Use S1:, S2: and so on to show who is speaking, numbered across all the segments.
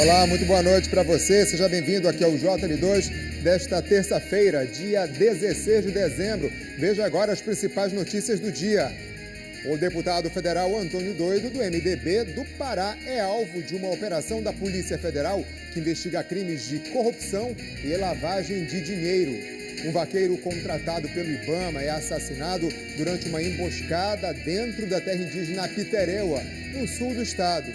S1: Olá, muito boa noite para você. Seja bem-vindo aqui ao JL2 desta terça-feira, dia 16 de dezembro. Veja agora as principais notícias do dia. O deputado federal Antônio Doido, do MDB do Pará, é alvo de uma operação da Polícia Federal que investiga crimes de corrupção e lavagem de dinheiro. Um vaqueiro contratado pelo IBAMA é assassinado durante uma emboscada dentro da terra indígena Piteréua, no sul do estado.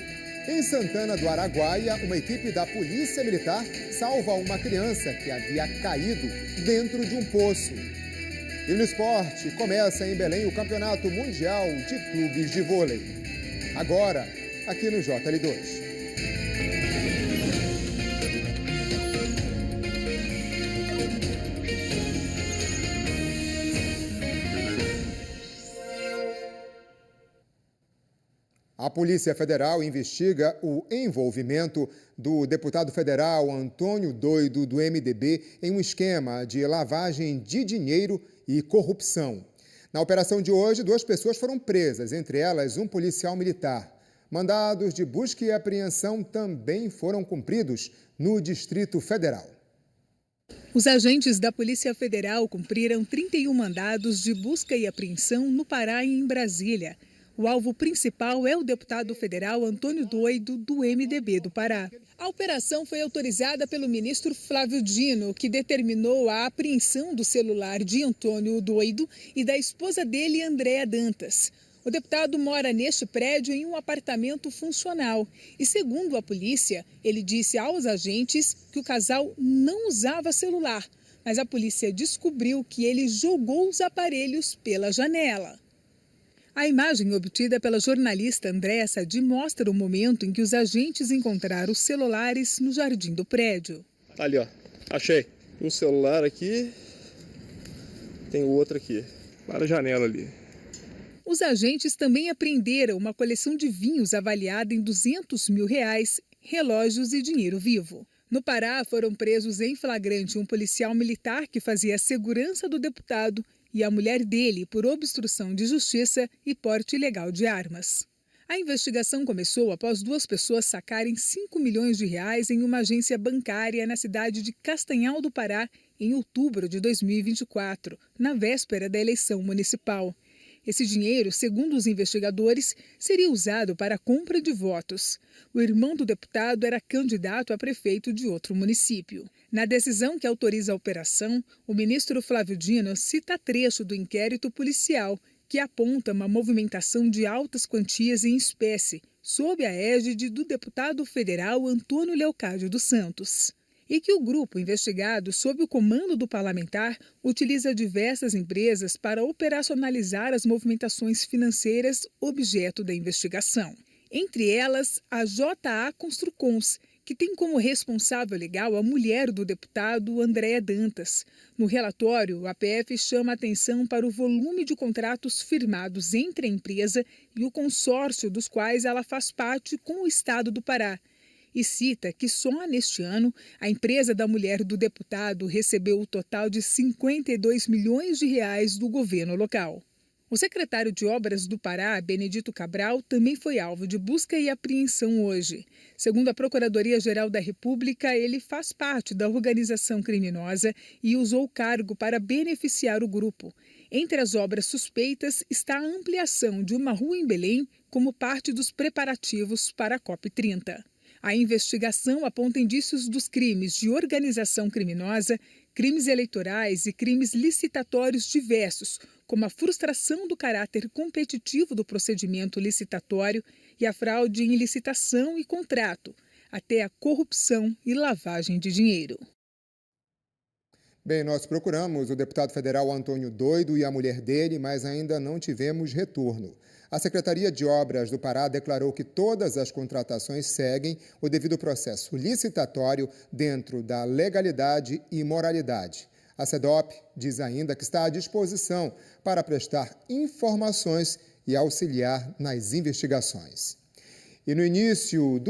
S1: Em Santana do Araguaia, uma equipe da Polícia Militar salva uma criança que havia caído dentro de um poço. E no esporte, começa em Belém o Campeonato Mundial de Clubes de Vôlei. Agora, aqui no JL2. A Polícia Federal investiga o envolvimento do deputado federal Antônio Doido, do MDB, em um esquema de lavagem de dinheiro e corrupção. Na operação de hoje, 2 pessoas foram presas, entre elas um policial militar. Mandados de busca e apreensão também foram cumpridos no Distrito Federal.
S2: Os agentes da Polícia Federal cumpriram 31 mandados de busca e apreensão no Pará e em Brasília. O alvo principal é o deputado federal Antônio Doido, do MDB do Pará. A operação foi autorizada pelo ministro Flávio Dino, que determinou a apreensão do celular de Antônio Doido e da esposa dele, Andréa Dantas. O deputado mora neste prédio em um apartamento funcional e, segundo a polícia, ele disse aos agentes que o casal não usava celular, mas a polícia descobriu que ele jogou os aparelhos pela janela. A imagem obtida pela jornalista Andréa Sadi mostra o momento em que os agentes encontraram os celulares no jardim do prédio.
S3: Ali, ó, achei. Um celular aqui, tem o outro aqui, lá na janela ali.
S2: Os agentes também apreenderam uma coleção de vinhos avaliada em R$200 mil, relógios e dinheiro vivo. No Pará, foram presos em flagrante um policial militar que fazia a segurança do deputado e a mulher dele por obstrução de justiça e porte ilegal de armas. A investigação começou após 2 pessoas sacarem R$5 milhões em uma agência bancária na cidade de Castanhal do Pará em outubro de 2024, na véspera da eleição municipal. Esse dinheiro, segundo os investigadores, seria usado para a compra de votos. O irmão do deputado era candidato a prefeito de outro município. Na decisão que autoriza a operação, o ministro Flávio Dino cita trecho do inquérito policial, que aponta uma movimentação de altas quantias em espécie, sob a égide do deputado federal Antônio Leocádio dos Santos. E que o grupo investigado, sob o comando do parlamentar, utiliza diversas empresas para operacionalizar as movimentações financeiras objeto da investigação. Entre elas, a JA Construcons, que tem como responsável legal a mulher do deputado Andréa Dantas. No relatório, a PF chama atenção para o volume de contratos firmados entre a empresa e o consórcio dos quais ela faz parte com o Estado do Pará. E cita que só neste ano a empresa da mulher do deputado recebeu o total de R$52 milhões do governo local. O secretário de Obras do Pará, Benedito Cabral, também foi alvo de busca e apreensão hoje. Segundo a Procuradoria-Geral da República, ele faz parte da organização criminosa e usou o cargo para beneficiar o grupo. Entre as obras suspeitas está a ampliação de uma rua em Belém como parte dos preparativos para a COP30. A investigação aponta indícios dos crimes de organização criminosa, crimes eleitorais e crimes licitatórios diversos, como a frustração do caráter competitivo do procedimento licitatório e a fraude em licitação e contrato, até a corrupção e lavagem de dinheiro.
S1: Bem, nós procuramos o deputado federal Antônio Doido e a mulher dele, mas ainda não tivemos retorno. A Secretaria de Obras do Pará declarou que todas as contratações seguem o devido processo licitatório dentro da legalidade e moralidade. A SEDOP diz ainda que está à disposição para prestar informações e auxiliar nas investigações. E no início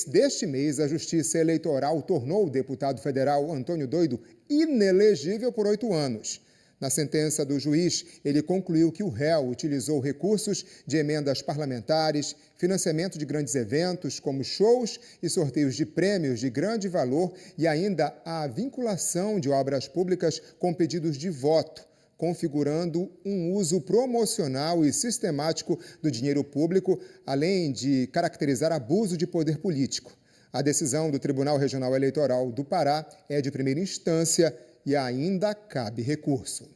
S1: deste mês, a Justiça Eleitoral tornou o deputado federal Antônio Doido inelegível por 8 anos. Na sentença do juiz, ele concluiu que o réu utilizou recursos de emendas parlamentares, financiamento de grandes eventos, como shows e sorteios de prêmios de grande valor e ainda a vinculação de obras públicas com pedidos de voto, configurando um uso promocional e sistemático do dinheiro público, além de caracterizar abuso de poder político. A decisão do Tribunal Regional Eleitoral do Pará é de primeira instância e ainda cabe recurso.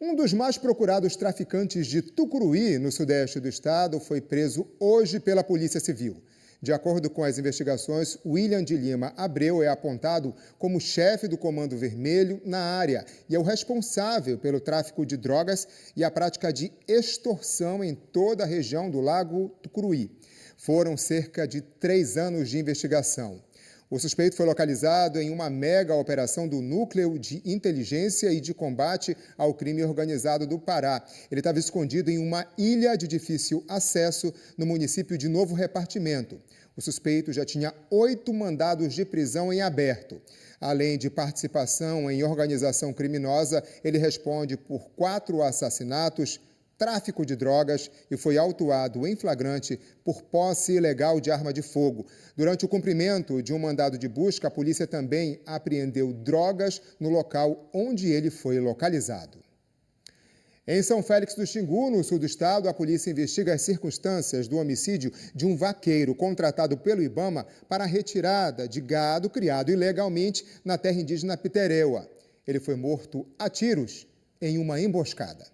S1: Um dos mais procurados traficantes de Tucuruí, no sudeste do estado, foi preso hoje pela Polícia Civil. De acordo com as investigações, William de Lima Abreu é apontado como chefe do Comando Vermelho na área e é o responsável pelo tráfico de drogas e a prática de extorsão em toda a região do Lago Tucuruí. Foram cerca de 3 anos de investigação. O suspeito foi localizado em uma mega operação do Núcleo de Inteligência e de Combate ao Crime Organizado do Pará. Ele estava escondido em uma ilha de difícil acesso no município de Novo Repartimento. O suspeito já tinha 8 mandados de prisão em aberto. Além de participação em organização criminosa, ele responde por 4 assassinatos, tráfico de drogas e foi autuado em flagrante por posse ilegal de arma de fogo. Durante o cumprimento de um mandado de busca, a polícia também apreendeu drogas no local onde ele foi localizado. Em São Félix do Xingu, no sul do estado, a polícia investiga as circunstâncias do homicídio de um vaqueiro contratado pelo IBAMA para a retirada de gado criado ilegalmente na terra indígena Pitereua. Ele foi morto a tiros em uma emboscada.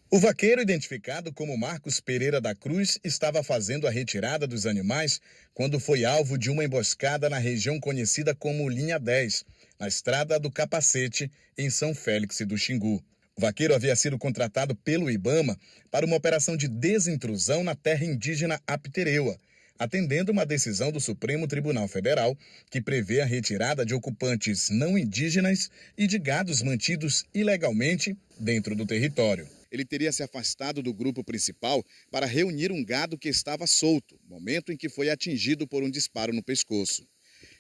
S4: O vaqueiro, identificado como Marcos Pereira da Cruz, estava fazendo a retirada dos animais quando foi alvo de uma emboscada na região conhecida como Linha 10, na estrada do Capacete, em São Félix do Xingu. O vaqueiro havia sido contratado pelo IBAMA para uma operação de desintrusão na terra indígena Apitereua, atendendo uma decisão do Supremo Tribunal Federal que prevê a retirada de ocupantes não indígenas e de gados mantidos ilegalmente dentro do território. Ele teria se afastado do grupo principal para reunir um gado que estava solto, momento em que foi atingido por um disparo no pescoço.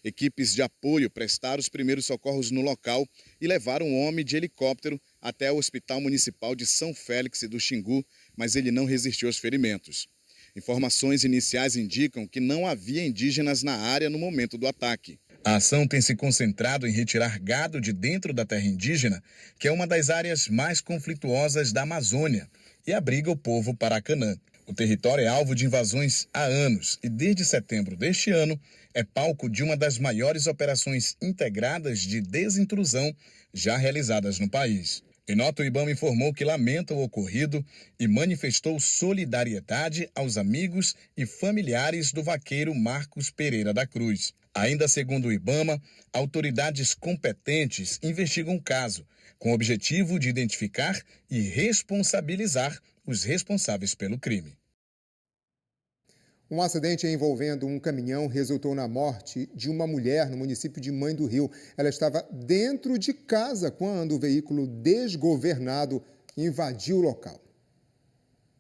S4: Equipes de apoio prestaram os primeiros socorros no local e levaram o homem de helicóptero até o Hospital Municipal de São Félix do Xingu, mas ele não resistiu aos ferimentos. Informações iniciais indicam que não havia indígenas na área no momento do ataque. A ação tem se concentrado em retirar gado de dentro da terra indígena, que é uma das áreas mais conflituosas da Amazônia, e abriga o povo Paracanã. O território é alvo de invasões há anos e, desde setembro deste ano, é palco de uma das maiores operações integradas de desintrusão já realizadas no país. Em nota, o IBAMA informou que lamenta o ocorrido e manifestou solidariedade aos amigos e familiares do vaqueiro Marcos Pereira da Cruz. Ainda segundo o IBAMA, autoridades competentes investigam o caso, com o objetivo de identificar e responsabilizar os responsáveis pelo crime.
S1: Um acidente envolvendo um caminhão resultou na morte de uma mulher no município de Mãe do Rio. Ela estava dentro de casa quando o veículo desgovernado invadiu o local.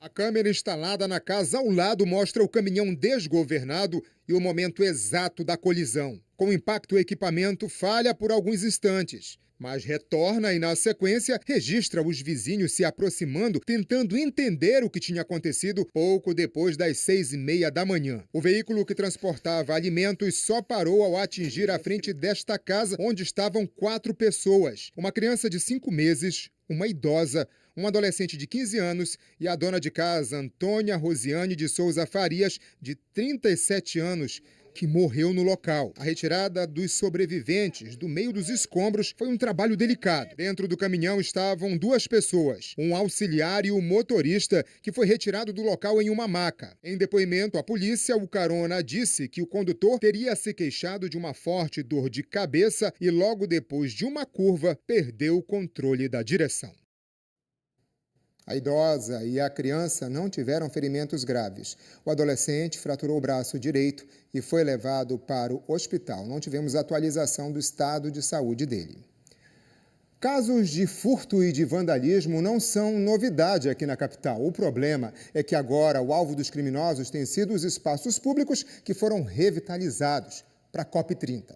S1: A câmera instalada na casa ao lado mostra o caminhão desgovernado e o momento exato da colisão. Com o impacto, o equipamento falha por alguns instantes, mas retorna e, na sequência, registra os vizinhos se aproximando, tentando entender o que tinha acontecido pouco depois das 6h30 da manhã. O veículo que transportava alimentos só parou ao atingir a frente desta casa, onde estavam 4 pessoas. Uma criança de 5 meses, uma idosa, um adolescente de 15 anos e a dona de casa, Antônia Rosiane de Souza Farias, de 37 anos, que morreu no local. A retirada dos sobreviventes do meio dos escombros foi um trabalho delicado. Dentro do caminhão estavam 2 pessoas, um auxiliar e o motorista, que foi retirado do local em uma maca. Em depoimento à polícia, o carona disse que o condutor teria se queixado de uma forte dor de cabeça e logo depois de uma curva, perdeu o controle da direção. A idosa e a criança não tiveram ferimentos graves. O adolescente fraturou o braço direito e foi levado para o hospital. Não tivemos atualização do estado de saúde dele. Casos de furto e de vandalismo não são novidade aqui na capital. O problema é que agora o alvo dos criminosos tem sido os espaços públicos que foram revitalizados para a COP30.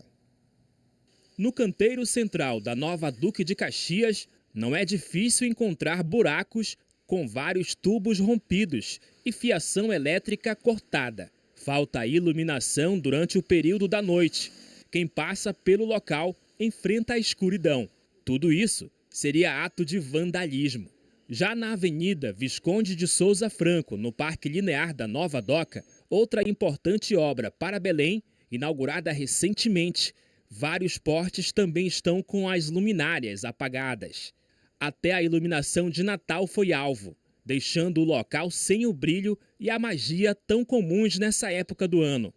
S5: No canteiro central da Nova Duque de Caxias, não é difícil encontrar buracos com vários tubos rompidos e fiação elétrica cortada. Falta iluminação durante o período da noite. Quem passa pelo local enfrenta a escuridão. Tudo isso seria ato de vandalismo. Já na Avenida Visconde de Souza Franco, no Parque Linear da Nova Doca, outra importante obra para Belém, inaugurada recentemente, vários postes também estão com as luminárias apagadas. Até a iluminação de Natal foi alvo, deixando o local sem o brilho e a magia tão comuns nessa época do ano.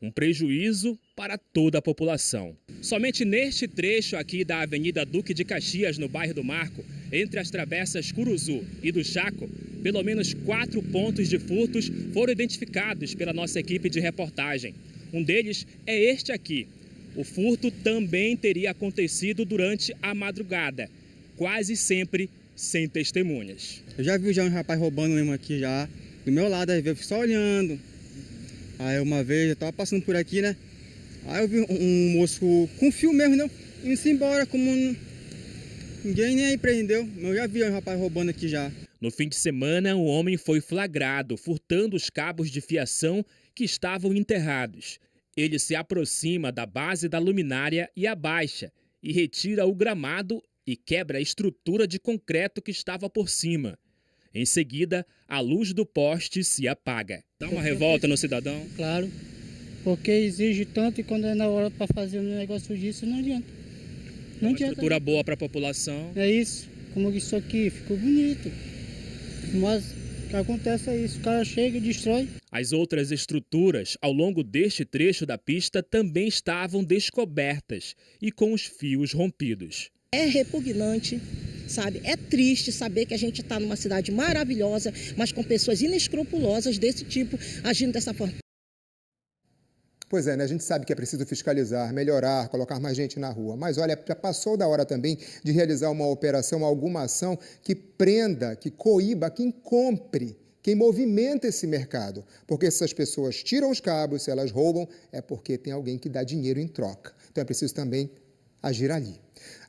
S5: Um prejuízo para toda a população. Somente neste trecho aqui da Avenida Duque de Caxias, no bairro do Marco, entre as travessas Curuzu e do Chaco, pelo menos 4 pontos de furtos foram identificados pela nossa equipe de reportagem. Um deles é este aqui. O furto também teria acontecido durante a madrugada, quase sempre sem testemunhas.
S6: Eu já vi um rapaz roubando mesmo aqui já, do meu lado, aí eu fui só olhando. Aí uma vez eu tava passando por aqui, né? Aí eu vi um moço com fio mesmo, não? Indo-se embora, como ninguém nem aí prendeu. Eu já vi um rapaz roubando aqui já.
S5: No fim de semana, o homem foi flagrado furtando os cabos de fiação que estavam enterrados. Ele se aproxima da base da luminária e abaixa, e retira o gramado e quebra a estrutura de concreto que estava por cima. Em seguida, a luz do poste se apaga. Dá uma revolta no cidadão?
S7: Claro, porque exige tanto e quando é na hora para fazer um negócio disso, não adianta. Não
S5: Uma
S7: adianta.
S5: estrutura boa para a população.
S7: É isso, como isso aqui, ficou bonito. Mas o que acontece é isso, o cara chega e destrói.
S5: As outras estruturas ao longo deste trecho da pista também estavam descobertas e com os fios rompidos.
S8: É repugnante, sabe? É triste saber que a gente está numa cidade maravilhosa, mas com pessoas inescrupulosas desse tipo, agindo dessa forma.
S1: Pois é, né? A gente sabe que é preciso fiscalizar, melhorar, colocar mais gente na rua. Mas, olha, já passou da hora também de realizar uma operação, alguma ação que prenda, que coíba quem compre, quem movimenta esse mercado. Porque se essas pessoas tiram os cabos, se elas roubam, é porque tem alguém que dá dinheiro em troca. Então é preciso também agir ali.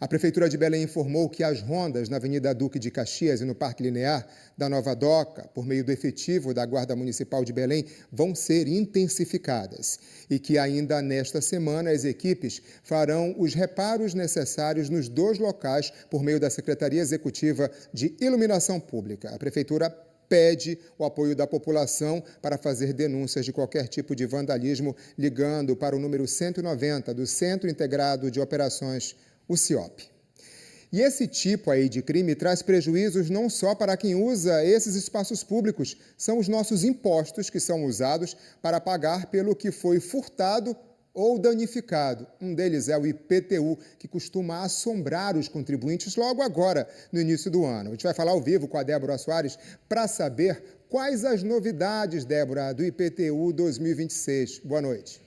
S1: A Prefeitura de Belém informou que as rondas na Avenida Duque de Caxias e no Parque Linear da Nova Doca, por meio do efetivo da Guarda Municipal de Belém, vão ser intensificadas e que ainda nesta semana as equipes farão os reparos necessários nos 2 locais por meio da Secretaria Executiva de Iluminação Pública. A Prefeitura pede o apoio da população para fazer denúncias de qualquer tipo de vandalismo, ligando para o número 190 do Centro Integrado de Operações, o CIOP. E esse tipo aí de crime traz prejuízos não só para quem usa esses espaços públicos, são os nossos impostos que são usados para pagar pelo que foi furtado ou danificado. Um deles é o IPTU, que costuma assombrar os contribuintes logo agora, no início do ano. A gente vai falar ao vivo com a Débora Soares para saber quais as novidades, Débora, do IPTU 2026. Boa noite.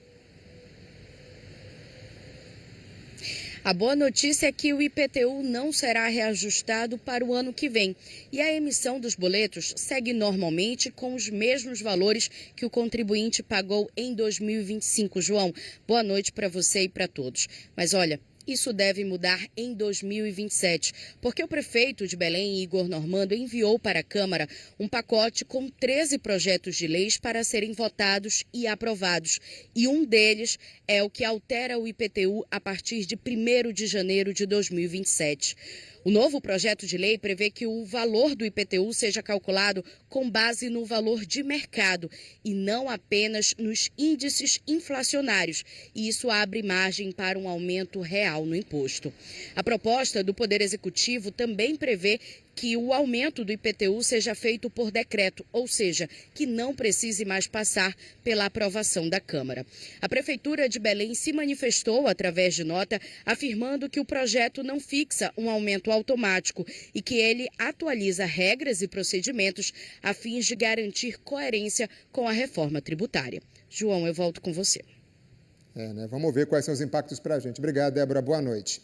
S9: A boa notícia é que o IPTU não será reajustado para o ano que vem e a emissão dos boletos segue normalmente com os mesmos valores que o contribuinte pagou em 2025. João, boa noite para você e para todos. Mas olha, isso deve mudar em 2027, porque o prefeito de Belém, Igor Normando, enviou para a Câmara um pacote com 13 projetos de leis para serem votados e aprovados. E um deles é o que altera o IPTU a partir de 1º de janeiro de 2027. O novo projeto de lei prevê que o valor do IPTU seja calculado com base no valor de mercado e não apenas nos índices inflacionários. E isso abre margem para um aumento real no imposto. A proposta do Poder Executivo também prevê que o aumento do IPTU seja feito por decreto, ou seja, que não precise mais passar pela aprovação da Câmara. A Prefeitura de Belém se manifestou através de nota, afirmando que o projeto não fixa um aumento automático e que ele atualiza regras e procedimentos a fim de garantir coerência com a reforma tributária. João, eu volto com você.
S1: Vamos ver quais são os impactos para a gente. Obrigado, Débora. Boa noite.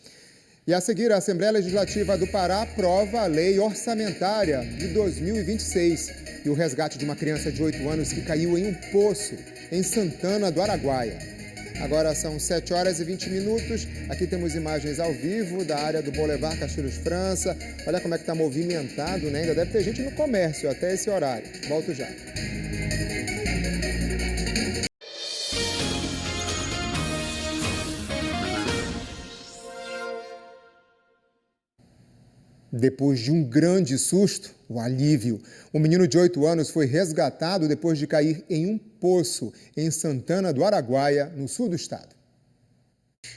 S1: E a seguir, a Assembleia Legislativa do Pará aprova a lei orçamentária de 2026 e o resgate de uma criança de 8 anos que caiu em um poço em Santana do Araguaia. Agora são 7 horas e 20 minutos. Aqui temos imagens ao vivo da área do Boulevard Castilhos França. Olha como é que está movimentado, né? Ainda deve ter gente no comércio até esse horário. Volto já. Depois de um grande susto, o alívio. Um menino de 8 anos foi resgatado depois de cair em um poço em Santana do Araguaia, no sul do estado.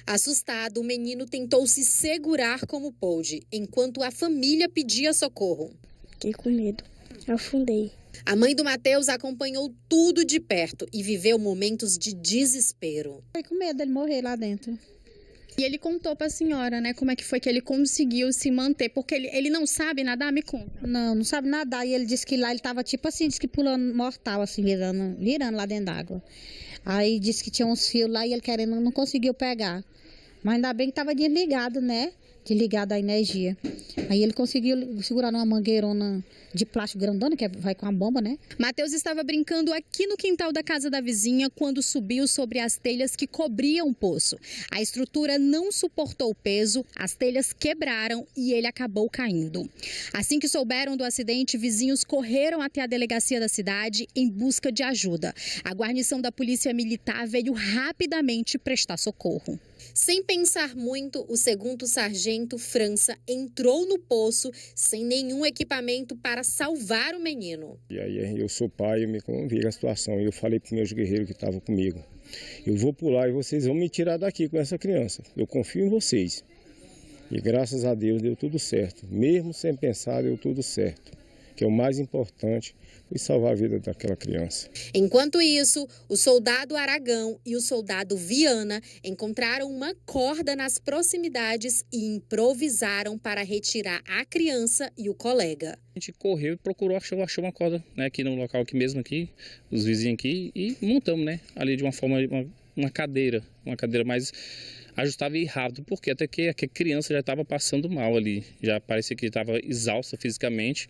S10: Assustado, o menino tentou se segurar como pôde, enquanto a família pedia socorro.
S11: Fiquei com medo, afundei.
S10: A mãe do Matheus acompanhou tudo de perto e viveu momentos de desespero.
S11: Fiquei com medo dele morrer lá dentro.
S12: E ele contou para a senhora, né, como é que foi que ele conseguiu se manter, porque ele não sabe nadar, me conta.
S11: Não sabe nadar, e ele disse que lá ele estava tipo assim, disse que pulando mortal, assim, virando lá dentro d'água. Aí disse que tinha uns fios lá e ele querendo, não conseguiu pegar. Mas ainda bem que estava desligado, né, desligado a energia. Aí ele conseguiu segurar numa mangueirona de plástico grandona, que vai com a bomba, né?
S12: Matheus estava brincando aqui no quintal da casa da vizinha quando subiu sobre as telhas que cobriam o poço. A estrutura não suportou o peso, as telhas quebraram e ele acabou caindo. Assim que souberam do acidente, vizinhos correram até a delegacia da cidade em busca de ajuda. A guarnição da Polícia Militar veio rapidamente prestar socorro.
S10: Sem pensar muito, o segundo sargento França entrou no poço sem nenhum equipamento para salvar o menino.
S13: E aí eu sou pai, eu me convivi a situação. Eu falei para os meus guerreiros que estavam comigo, eu vou pular e vocês vão me tirar daqui com essa criança. Eu confio em vocês. E graças a Deus deu tudo certo. Mesmo sem pensar, deu tudo certo. Que é o mais importante, foi salvar a vida daquela criança.
S10: Enquanto isso, o soldado Aragão e o soldado Viana encontraram uma corda nas proximidades e improvisaram para retirar a criança e o colega.
S14: A gente correu e procurou, achou uma corda, né, aqui no local aqui mesmo, aqui, os vizinhos aqui, e montamos, né, ali de uma forma, uma cadeira mais ajustável e rápido, porque até que a criança já estava passando mal ali, já parecia que estava exausta fisicamente,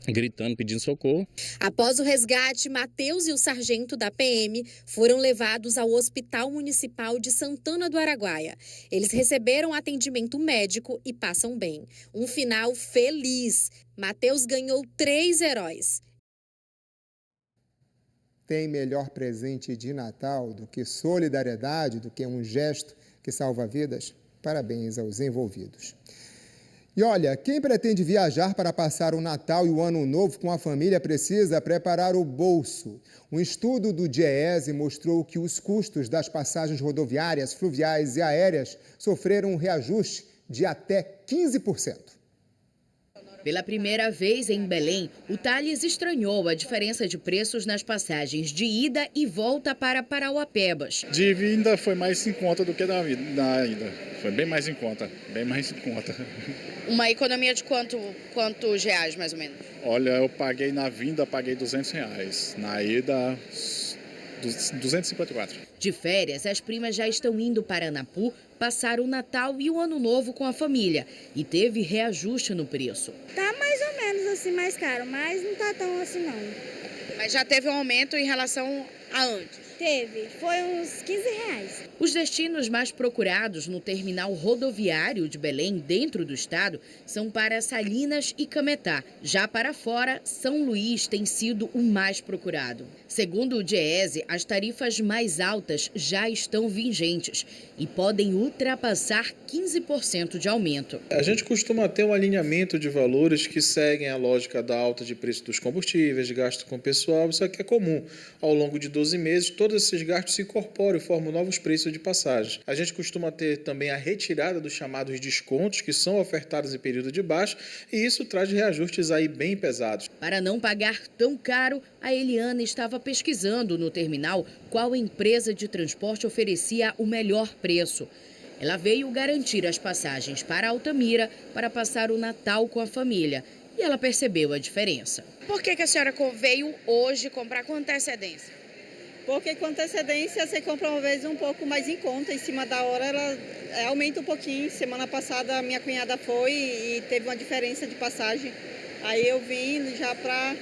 S14: gritando, pedindo socorro.
S10: Após o resgate, Matheus e o sargento da PM foram levados ao Hospital Municipal de Santana do Araguaia. Eles receberam atendimento médico e passam bem. Um final feliz. Matheus ganhou 3 heróis.
S1: Tem melhor presente de Natal do que solidariedade, do que um gesto que salva vidas? Parabéns aos envolvidos. E olha, quem pretende viajar para passar o Natal e o Ano Novo com a família precisa preparar o bolso. Um estudo do DIEESE mostrou que os custos das passagens rodoviárias, fluviais e aéreas sofreram um reajuste de até 15%.
S15: Pela primeira vez em Belém, o Thales estranhou a diferença de preços nas passagens de ida e volta para Parauapebas.
S16: De vinda foi mais em conta do que da ida. Foi bem mais em conta,
S9: Uma economia de quantos reais, mais ou menos?
S16: Olha, eu paguei na vinda, paguei R$200. Na ida, 254.
S15: De férias, as primas já estão indo para Anapu passar o Natal e o Ano Novo com a família. E teve reajuste no preço.
S17: Tá mais ou menos assim mais caro, mas não tá tão assim não.
S9: Mas já teve um aumento em relação a antes?
S17: Teve, foi uns R$15.
S15: Os destinos mais procurados no terminal rodoviário de Belém, dentro do estado, são para Salinas e Cametá. Já para fora, São Luís tem sido o mais procurado. Segundo o DIEESE, as tarifas mais altas já estão vigentes e podem ultrapassar 15% de aumento.
S18: A gente costuma ter um alinhamento de valores que seguem a lógica da alta de preço dos combustíveis, de gasto com pessoal, isso aqui é comum. Ao longo de 12 meses, todos esses gastos se incorporam e formam novos preços de passagem. A gente costuma ter também a retirada dos chamados descontos que são ofertados em período de baixa e isso traz reajustes aí bem pesados.
S15: Para não pagar tão caro, a Eliana estava pesquisando no terminal qual empresa de transporte oferecia o melhor preço. Ela veio garantir as passagens para Altamira para passar o Natal com a família e ela percebeu a diferença.
S9: Por que a senhora veio hoje comprar com antecedência?
S19: Porque com antecedência você compra uma vez um pouco mais em conta, em cima da hora ela aumenta um pouquinho. Semana passada a minha cunhada foi e teve uma diferença de passagem. Aí eu vim já para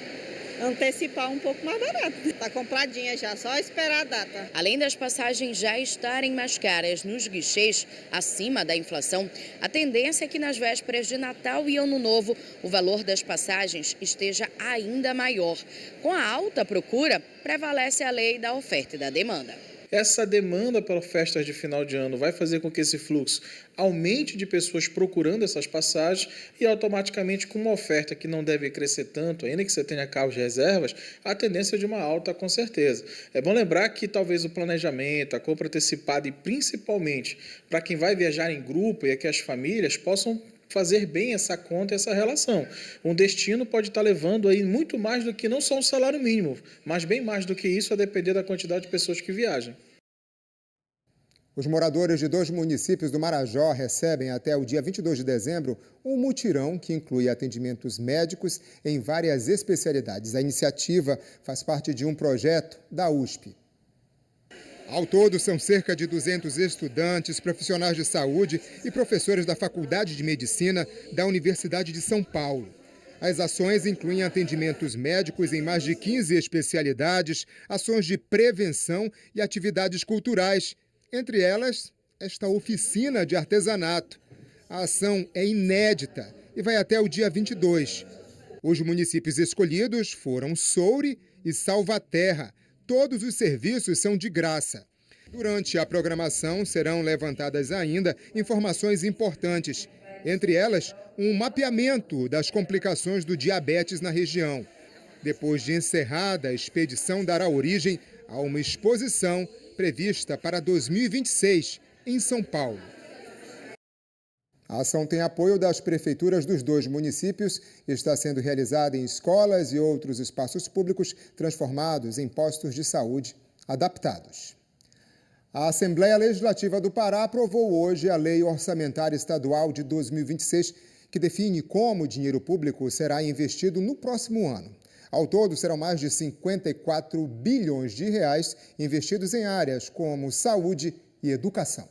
S19: antecipar um pouco mais barato. Está compradinha já, só esperar a data.
S15: Além das passagens já estarem mais caras nos guichês, acima da inflação, a tendência é que nas vésperas de Natal e Ano Novo, o valor das passagens esteja ainda maior. Com a alta procura, prevalece a lei da oferta e da demanda.
S18: Essa demanda para festas de final de ano vai fazer com que esse fluxo aumente de pessoas procurando essas passagens e automaticamente com uma oferta que não deve crescer tanto, ainda que você tenha carros de reservas, a tendência é de uma alta com certeza. É bom lembrar que talvez o planejamento, a compra antecipada e principalmente para quem vai viajar em grupo e que as famílias possam fazer bem essa conta e essa relação. Um destino pode estar levando aí muito mais do que não só um salário mínimo, mas bem mais do que isso a depender da quantidade de pessoas que viajam.
S1: Os moradores de 2 municípios do Marajó recebem até o dia 22 de dezembro um mutirão que inclui atendimentos médicos em várias especialidades. A iniciativa faz parte de um projeto da USP. Ao todo, são cerca de 200 estudantes, profissionais de saúde e professores da Faculdade de Medicina da Universidade de São Paulo. As ações incluem atendimentos médicos em mais de 15 especialidades, ações de prevenção e atividades culturais. Entre elas, esta oficina de artesanato. A ação é inédita e vai até o dia 22. Os municípios escolhidos foram Soure e Salvaterra. Todos os serviços são de graça. Durante a programação serão levantadas ainda informações importantes, entre elas um mapeamento das complicações do diabetes na região. Depois de encerrada, a expedição dará origem a uma exposição prevista para 2026 em São Paulo. A ação tem apoio das prefeituras dos 2 municípios e está sendo realizada em escolas e outros espaços públicos transformados em postos de saúde adaptados. A Assembleia Legislativa do Pará aprovou hoje a Lei Orçamentária Estadual de 2026, que define como o dinheiro público será investido no próximo ano. Ao todo, serão mais de 54 bilhões de reais investidos em áreas como saúde e educação.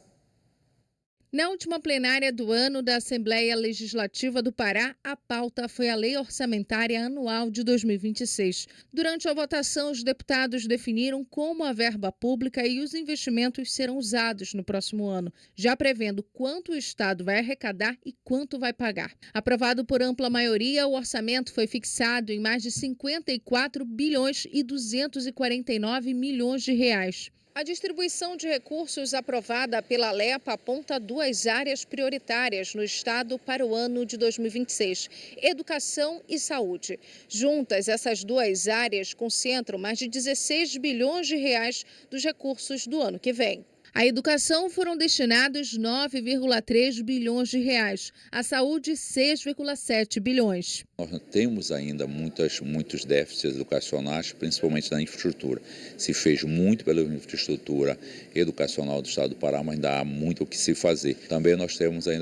S20: Na última plenária do ano da Assembleia Legislativa do Pará, a pauta foi a Lei Orçamentária Anual de 2026. Durante a votação, os deputados definiram como a verba pública e os investimentos serão usados no próximo ano, já prevendo quanto o Estado vai arrecadar e quanto vai pagar. Aprovado por ampla maioria, o orçamento foi fixado em mais de 54 bilhões e 249 milhões de reais. A distribuição de recursos aprovada pela LEPA aponta 2 áreas prioritárias no Estado para o ano de 2026, educação e saúde. Juntas, essas 2 áreas concentram mais de 16 bilhões de reais dos recursos do ano que vem. À educação foram destinados 9,3 bilhões de reais, à saúde 6,7 bilhões.
S21: Nós temos ainda muitos déficits educacionais, principalmente na infraestrutura. Se fez muito pela infraestrutura educacional do Estado do Pará, mas ainda há muito o que se fazer. Também nós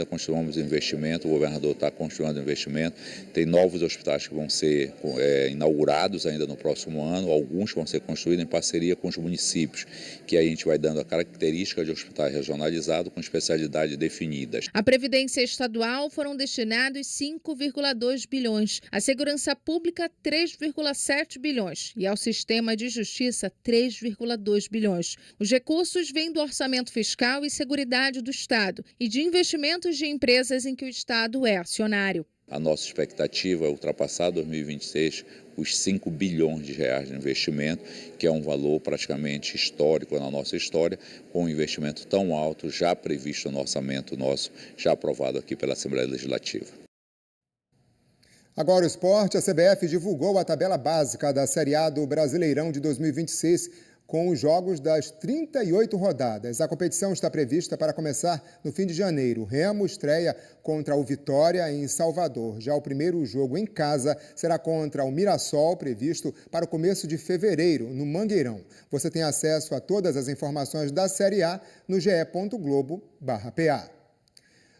S21: continuamos o investimento, o governador está continuando o investimento, tem novos hospitais que vão ser inaugurados ainda no próximo ano, alguns vão ser construídos em parceria com os municípios, que aí a gente vai dando a característica de hospitais regionalizados com especialidades definidas.
S20: À Previdência Estadual foram destinados 5,2 bilhões, à Segurança Pública 3,7 bilhões e ao Sistema de Justiça 3,2 bilhões. Os recursos vêm do Orçamento Fiscal e Seguridade do Estado e de investimentos de empresas em que o Estado é acionário.
S21: A nossa expectativa é ultrapassar 2026 os 5 bilhões de reais de investimento, que é um valor praticamente histórico na nossa história, com um investimento tão alto já previsto no orçamento nosso, já aprovado aqui pela Assembleia Legislativa.
S1: Agora o esporte, a CBF divulgou a tabela básica da Série A do Brasileirão de 2026, com os jogos das 38 rodadas. A competição está prevista para começar no fim de janeiro. O Remo estreia contra o Vitória em Salvador. Já o primeiro jogo em casa será contra o Mirassol, previsto para o começo de fevereiro, no Mangueirão. Você tem acesso a todas as informações da Série A no ge.globo/PA.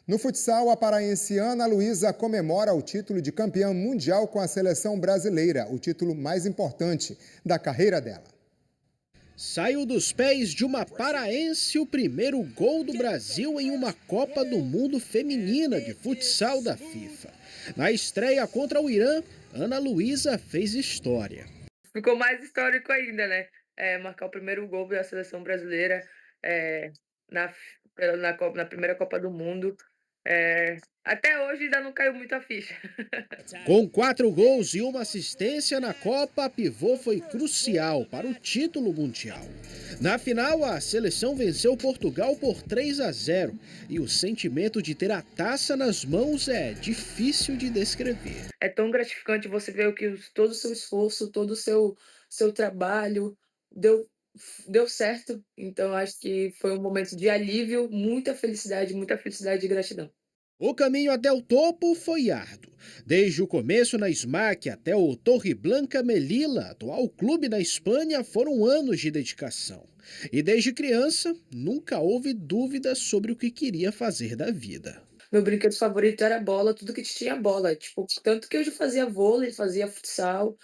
S1: No futsal, a paraense Ana Luísa comemora o título de campeã mundial com a seleção brasileira, o título mais importante da carreira dela.
S22: Saiu dos pés de uma paraense o primeiro gol do Brasil em uma Copa do Mundo feminina de futsal da FIFA. Na estreia contra o Irã, Ana Luísa fez história.
S2: ficou mais histórico ainda, né? Marcar o primeiro gol da seleção brasileira na primeira Copa do Mundo. Até hoje ainda não caiu muito a ficha.
S22: Com 4 gols e uma assistência na Copa, a pivô foi crucial para o título mundial. Na final, a seleção venceu Portugal por 3-0 e o sentimento de ter a taça nas mãos é difícil de descrever.
S2: É tão gratificante você ver todo o seu esforço, todo o seu trabalho deu certo. Então, acho que foi um momento de alívio, muita felicidade e gratidão.
S22: O caminho até o topo foi árduo. Desde o começo na SMAC até o Torreblanca Melilla, atual clube na Espanha, foram anos de dedicação. E desde criança, nunca houve dúvidas sobre o que queria fazer da vida.
S2: Meu brinquedo favorito era a bola, tudo que tinha bola. Tanto que eu já fazia vôlei, fazia futsal,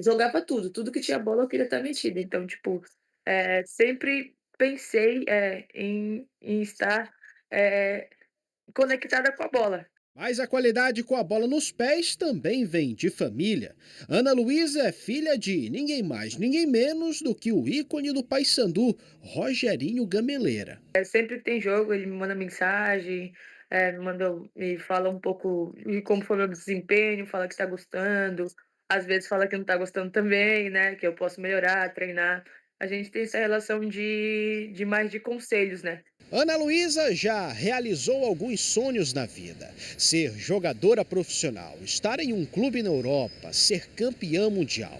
S2: jogava tudo que tinha bola eu queria estar metida. Então, sempre pensei em estar conectada com a bola.
S22: Mas a qualidade com a bola nos pés também vem de família. Ana Luísa é filha de ninguém mais, ninguém menos do que o ícone do Paysandu, Rogerinho Gameleira.
S2: Sempre que tem jogo, ele me manda mensagem, me fala um pouco de como foi meu desempenho, fala que está gostando, às vezes fala que não está gostando também, né? Que eu posso melhorar, treinar. A gente tem essa relação de mais de conselhos, né?
S22: Ana Luísa já realizou alguns sonhos na vida. Ser jogadora profissional, estar em um clube na Europa, ser campeã mundial.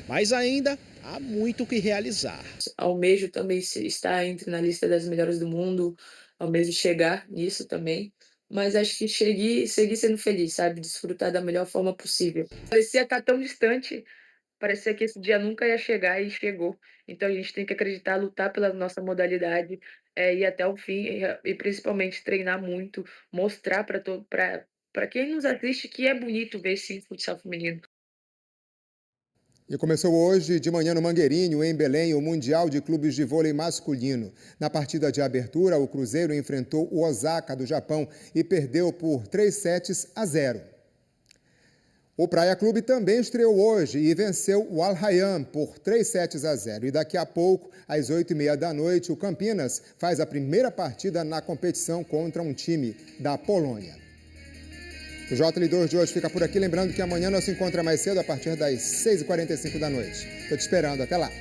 S22: Mas ainda há muito o que realizar.
S2: Almejo também estar na lista das melhores do mundo, almejo chegar nisso também. Mas acho que seguir sendo feliz, sabe? Desfrutar da melhor forma possível. Parecia estar tão distante, parecia que esse dia nunca ia chegar e chegou. Então a gente tem que acreditar, lutar pela nossa modalidade, ir até o fim e principalmente treinar muito, mostrar para quem nos assiste que é bonito ver esse futsal feminino.
S1: E começou hoje de manhã no Mangueirinho, em Belém, o Mundial de Clubes de Vôlei Masculino. Na partida de abertura, o Cruzeiro enfrentou o Osaka do Japão e perdeu por 3-0. O Praia Clube também estreou hoje e venceu o Al Rayyan por 3-0. E daqui a pouco, às 8h30 da noite, o Campinas faz a primeira partida na competição contra um time da Polônia. O JL2 de hoje fica por aqui, lembrando que amanhã nós se encontramos mais cedo a partir das 6h45 da noite. Estou te esperando, até lá.